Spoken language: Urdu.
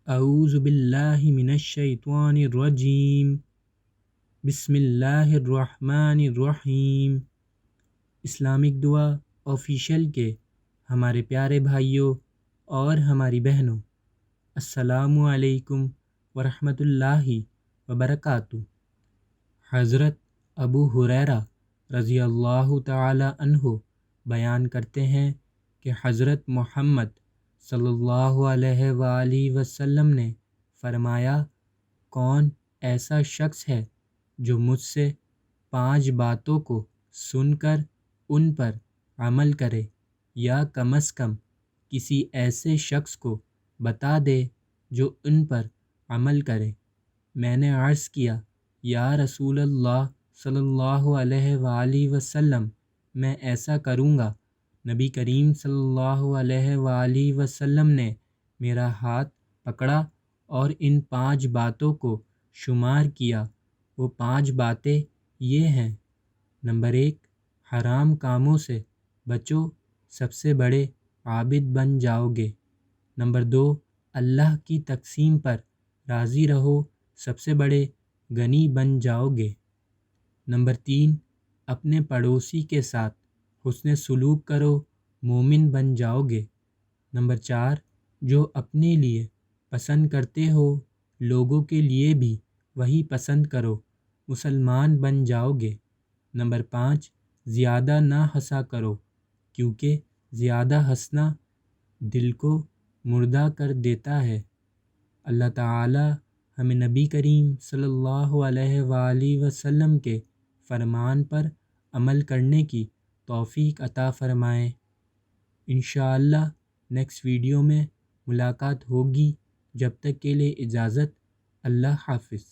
اعوذ باللہ من الشیطان الرجیم، بسم اللہ الرحمن الرحیم۔ اسلامک دعا آفیشیل کے ہمارے پیارے بھائیوں اور ہماری بہنوں، السلام علیکم ورحمۃ اللہ وبرکاتہ۔ حضرت ابو ہریرہ رضی اللہ تعالی عنہ بیان کرتے ہیں کہ حضرت محمد صلی اللہ علیہ وآلہ وسلم نے فرمایا، کون ایسا شخص ہے جو مجھ سے 5 باتوں کو سن کر ان پر عمل کرے، یا کم از کم کسی ایسے شخص کو بتا دے جو ان پر عمل کرے۔ میں نے عرض کیا، یا رسول اللہ صلی اللہ علیہ وآلہ وسلم، میں ایسا کروں گا۔ نبی کریم صلی اللہ علیہ وآلہ وسلم نے میرا ہاتھ پکڑا اور ان 5 باتوں کو شمار کیا۔ وہ 5 باتیں یہ ہیں: نمبر 1، حرام کاموں سے بچو، سب سے بڑے عابد بن جاؤ گے۔ نمبر 2، اللہ کی تقسیم پر راضی رہو، سب سے بڑے غنی بن جاؤ گے۔ نمبر 3، اپنے پڑوسی کے ساتھ حسن سلوک کرو، مومن بن جاؤ گے۔ نمبر 4، جو اپنے لیے پسند کرتے ہو لوگوں کے لیے بھی وہی پسند کرو، مسلمان بن جاؤ گے۔ نمبر 5، زیادہ نہ ہنسا کرو، کیونکہ زیادہ ہنسنا دل کو مردہ کر دیتا ہے۔ اللہ تعالی ہمیں نبی کریم صلی اللہ علیہ وآلہ وسلم کے فرمان پر عمل کرنے کی توفیق عطا فرمائے۔ انشاءاللہ نیکسٹ ویڈیو میں ملاقات ہوگی، جب تک کے لیے اجازت، اللہ حافظ۔